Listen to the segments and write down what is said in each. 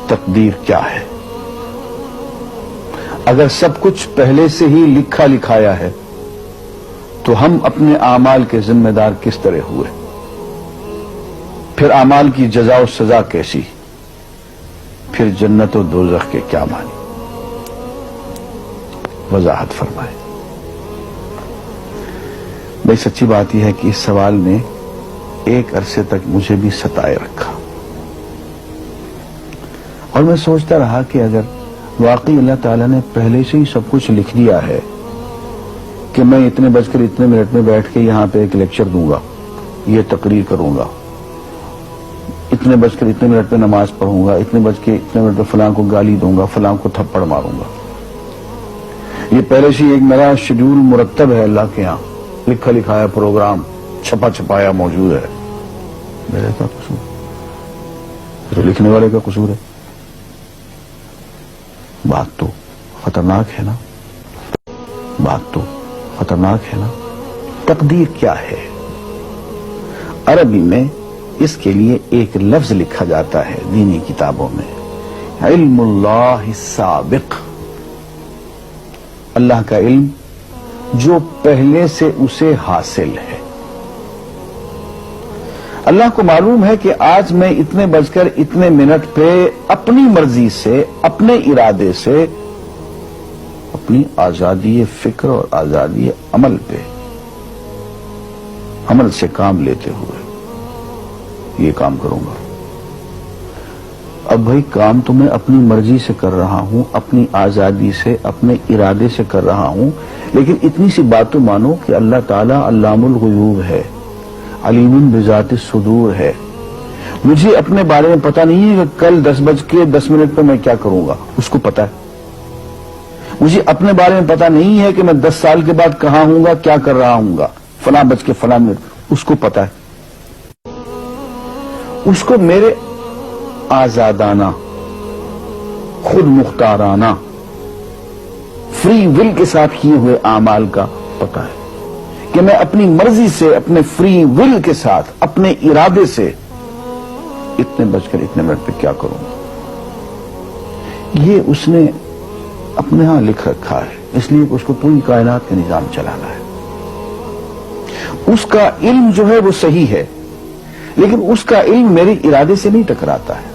تقدیر کیا ہے؟ اگر سب کچھ پہلے سے ہی لکھا لکھایا ہے تو ہم اپنے اعمال کے ذمہ دار کس طرح ہوئے؟ پھر اعمال کی جزا و سزا کیسی؟ پھر جنت و دوزخ کے کیا معنی؟ وضاحت فرمائے۔ بھئی سچی بات یہ ہے کہ اس سوال نے ایک عرصے تک مجھے بھی ستائے رکھا، اور میں سوچتا رہا کہ اگر واقعی اللہ تعالیٰ نے پہلے سے ہی سب کچھ لکھ دیا ہے کہ میں اتنے بج کر اتنے منٹ میں بیٹھ کے یہاں پہ ایک لیکچر دوں گا، یہ تقریر کروں گا، اتنے بج کر اتنے منٹ میں نماز پڑھوں گا، اتنے بج کے اتنے منٹ میں فلاں کو گالی دوں گا، فلاں کو تھپڑ ماروں گا، یہ پہلے سے ایک میرا شیڈول مرتب ہے اللہ کے ہاں، لکھا لکھایا پروگرام چھپا چھپایا موجود ہے، میرے کا قصور؟ تو لکھنے والے کا قصور ہے۔ بات تو خطرناک ہے نا، بات تو خطرناک ہے نا۔ تقدیر کیا ہے؟ عربی میں اس کے لیے ایک لفظ لکھا جاتا ہے دینی کتابوں میں، علم اللہ السابق، اللہ کا علم جو پہلے سے اسے حاصل ہے۔ اللہ کو معلوم ہے کہ آج میں اتنے بج کر اتنے منٹ پہ اپنی مرضی سے، اپنے ارادے سے، اپنی آزادی فکر اور آزادی عمل پہ، عمل سے کام لیتے ہوئے یہ کام کروں گا۔ اب بھائی کام تو میں اپنی مرضی سے کر رہا ہوں، اپنی آزادی سے، اپنے ارادے سے کر رہا ہوں، لیکن اتنی سی بات تو مانو کہ اللہ تعالیٰ علام الغیوب ہے، علیم بذات الصدور ہے۔ مجھے اپنے بارے میں پتہ نہیں ہے کہ کل 10:10 پہ میں کیا کروں گا، اس کو پتا ہے۔ مجھے اپنے بارے میں پتہ نہیں ہے کہ میں 10 سال کے بعد کہاں ہوں گا، کیا کر رہا ہوں گا، فلاں بج کے فلاں منٹ، اس کو پتا ہے۔ اس کو میرے آزادانہ، خود مختارانہ، فری ول کے ساتھ کیے ہوئے اعمال کا پتہ ہے کہ میں اپنی مرضی سے، اپنے فری ول کے ساتھ، اپنے ارادے سے اتنے بج کر اتنے منٹ پہ کیا کروں گا۔ یہ اس نے اپنے ہاں لکھ رکھا ہے، اس لیے کہ اس کو پوری کائنات کا نظام چلانا ہے۔ اس کا علم جو ہے وہ صحیح ہے، لیکن اس کا علم میرے ارادے سے نہیں ٹکراتا ہے۔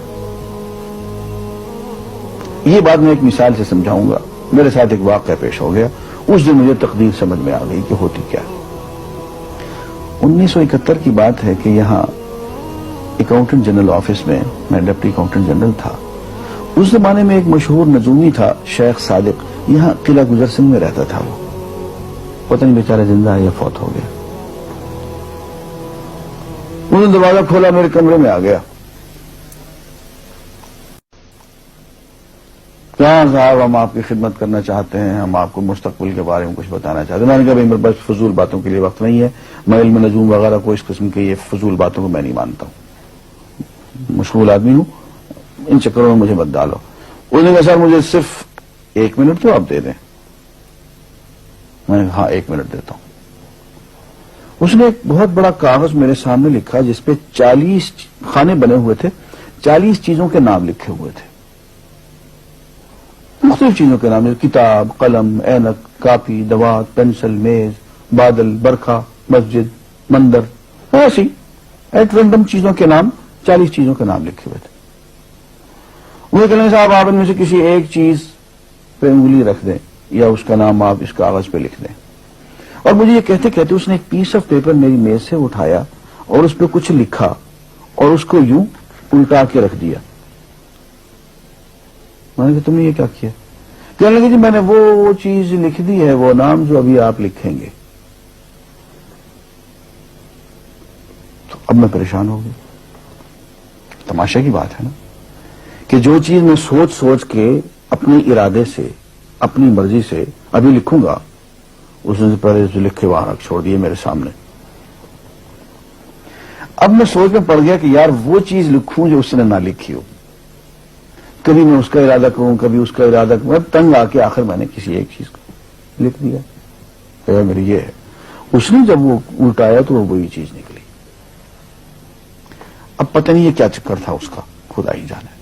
یہ بات میں ایک مثال سے سمجھاؤں گا۔ میرے ساتھ ایک واقعہ پیش ہو گیا، اس دن مجھے تقدیر سمجھ میں آ گئی کہ ہوتی کیا۔ 1971 کی بات ہے کہ یہاں اکاؤنٹنٹ جنرل آفس میں میں ڈپٹی اکاؤنٹنٹ جنرل تھا۔ اس زمانے میں ایک مشہور نجومی تھا شیخ صادق، یہاں قلعہ گزر سنگھ میں رہتا تھا۔ وہ پتہ نہیں بیچارہ زندہ ہے یا فوت ہو گیا۔ انہوں نے دروازہ کھولا، میرے کمرے میں آ گیا۔ کہاں صاحب ہم آپ کی خدمت کرنا چاہتے ہیں، ہم آپ کو مستقبل کے بارے میں کچھ بتانا چاہتے ہیں۔ میں نے کہا بھائی میرے پاس فضول باتوں کے لیے وقت نہیں ہے، میں علم نجوم وغیرہ کو اس قسم کے یہ فضول باتوں کو میں نہیں مانتا ہوں، مشغول آدمی ہوں، ان چکروں میں مجھے مت ڈالو۔ انہوں نے کہا سر مجھے صرف 1 منٹ تو آپ دے دیں۔ میں نے کہا ہاں 1 منٹ دیتا ہوں۔ اس نے ایک بہت بڑا کاغذ میرے سامنے لکھا جس پہ 40 خانے بنے ہوئے تھے، 40 چیزوں کے نام لکھے ہوئے تھے، مختلف چیزوں کے نام، کتاب، قلم، اینک، کاپی، دوات، پینسل، میز، بادل، برکھا، مسجد، مندر، ایسی ایٹ رینڈم چیزوں کے نام، 40 چیزوں کے نام لکھے ہوئے تھے۔ وہ کہنے صاحب آپ ان میں سے کسی ایک چیز پہ انگلی رکھ دیں یا اس کا نام آپ اس کاغذ پہ لکھ دیں۔ اور مجھے یہ کہتے کہتے اس نے ایک پیس آف پیپر میری میز سے اٹھایا اور اس پہ کچھ لکھا اور اس کو یوں الٹا کے رکھ دیا۔ میں نے کہا تم نے یہ کیا کیا؟ کہنے لگے جی میں نے وہ چیز لکھ دی ہے، وہ نام جو ابھی آپ لکھیں گے۔ تو اب میں پریشان ہو گیا۔ تماشا کی بات ہے نا کہ جو چیز میں سوچ سوچ کے اپنے ارادے سے، اپنی مرضی سے ابھی لکھوں گا، اس نے پہلے جو لکھے وہاں رکھ چھوڑ دیے میرے سامنے۔ اب میں سوچ میں پڑ گیا کہ یار وہ چیز لکھوں جو اس نے نہ لکھی ہو۔ کبھی میں اس کا ارادہ کروں، کبھی اس کا ارادہ کروں، اب تنگ آ کے آخر میں نے کسی ایک چیز کو لکھ دیا، کہ میری یہ ہے۔ اس نے جب وہ الٹایا تو وہ وہی چیز نکلی۔ اب پتہ نہیں یہ کیا چکر تھا اس کا، خدا ہی جانے۔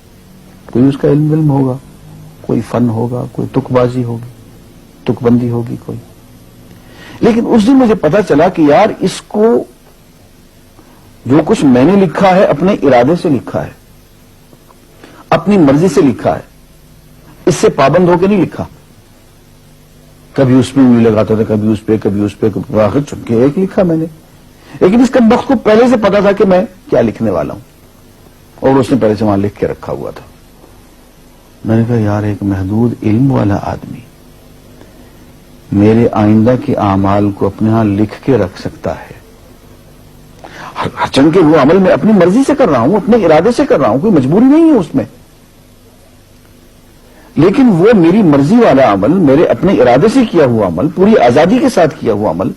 کوئی اس کا علم ہوگا، کوئی فن ہوگا، کوئی تک بازی ہوگی، تک بندی ہوگی کوئی. لیکن اس دن مجھے پتا چلا کہ یار اس کو جو کچھ میں نے لکھا ہے اپنے ارادے سے لکھا ہے، اپنی مرضی سے لکھا ہے، اس سے پابند ہو کے نہیں لکھا. کبھی اس میں انگلی لگاتا تھا، کبھی اس پہ آخر چن کے ایک لکھا میں نے. لیکن اس کمبخت کو پہلے سے پتا تھا کہ میں کیا لکھنے والا ہوں، اور اس نے پہلے سے وہاں لکھ کے رکھا ہوا تھا. میں نے کہا یار ایک محدود علم والا آدمی میرے آئندہ کے اعمال کو اپنے ہاں لکھ کے رکھ سکتا ہے. چن کے وہ عمل میں اپنی مرضی سے کر رہا ہوں، اپنے ارادے سے کر رہا ہوں، کوئی مجبوری نہیں ہے اس میں. لیکن وہ میری مرضی والا عمل، میرے اپنے ارادے سے کیا ہوا عمل، پوری آزادی کے ساتھ کیا ہوا عمل،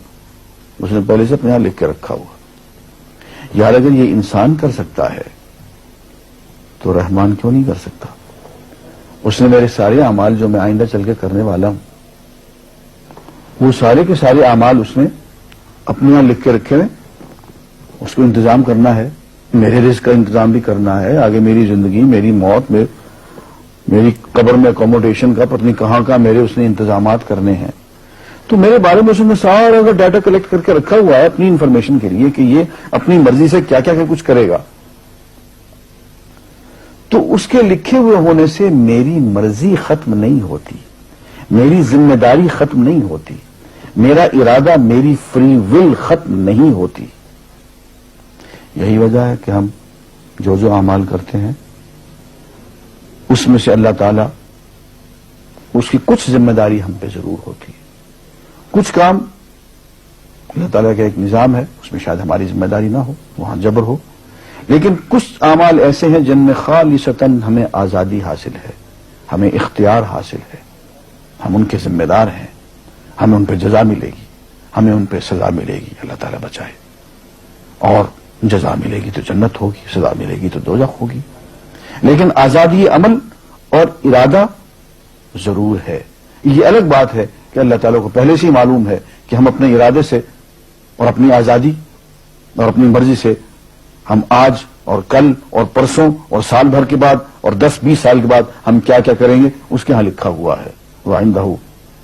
اس نے پہلے سے اپنے یہاں لکھ کے رکھا ہوا. یار اگر یہ انسان کر سکتا ہے تو رحمان کیوں نہیں کر سکتا؟ اس نے میرے سارے اعمال جو میں آئندہ چل کے کرنے والا ہوں، وہ سارے کے سارے اعمال اس نے اپنے یہاں لکھ کے رکھے ہیں. اس کو انتظام کرنا ہے، میرے رزق کا انتظام بھی کرنا ہے، آگے میری زندگی، میری موت، میری قبر میں اکوموڈیشن کا پتہ نہیں کہاں کا میرے اس نے انتظامات کرنے ہیں. تو میرے بارے میں اس نے سارا ڈیٹا کلیکٹ کر کے رکھا ہوا ہے اپنی انفارمیشن کے لیے کہ یہ اپنی مرضی سے کیا کیا کچھ کرے گا. تو اس کے لکھے ہوئے ہونے سے میری مرضی ختم نہیں ہوتی، میری ذمہ داری ختم نہیں ہوتی، میرا ارادہ، میری فری ول ختم نہیں ہوتی. یہی وجہ ہے کہ ہم جو اعمال کرتے ہیں اس میں سے اللہ تعالیٰ اس کی کچھ ذمہ داری ہم پہ ضرور ہوتی ہے. کچھ کام اللہ تعالیٰ کا ایک نظام ہے، اس میں شاید ہماری ذمہ داری نہ ہو، وہاں جبر ہو. لیکن کچھ اعمال ایسے ہیں جن میں خالصتاً ہمیں آزادی حاصل ہے، ہمیں اختیار حاصل ہے، ہم ان کے ذمہ دار ہیں، ہمیں ان پہ جزا ملے گی، ہمیں ان پہ سزا ملے گی، اللہ تعالیٰ بچائے. اور جزا ملے گی تو جنت ہوگی، سزا ملے گی تو دوزخ ہوگی. لیکن آزادی عمل اور ارادہ ضرور ہے. یہ الگ بات ہے کہ اللہ تعالیٰ کو پہلے سے ہی معلوم ہے کہ ہم اپنے ارادے سے اور اپنی آزادی اور اپنی مرضی سے ہم آج اور کل اور پرسوں اور سال بھر کے بعد اور 10-20 سال کے بعد ہم کیا کیا کریں گے اس کے ہاں لکھا ہوا ہے. وَعِندَهُ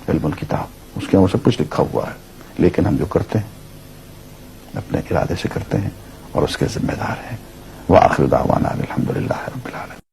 عِلْمُ الْكِتَابِ، اس کے ہاں سب کچھ لکھا ہوا ہے. لیکن ہم جو کرتے ہیں اپنے ارادے سے کرتے ہیں اور اس کے ذمہ دار ہیں. وآخر دعوانا الحمدللہ رب العالمین.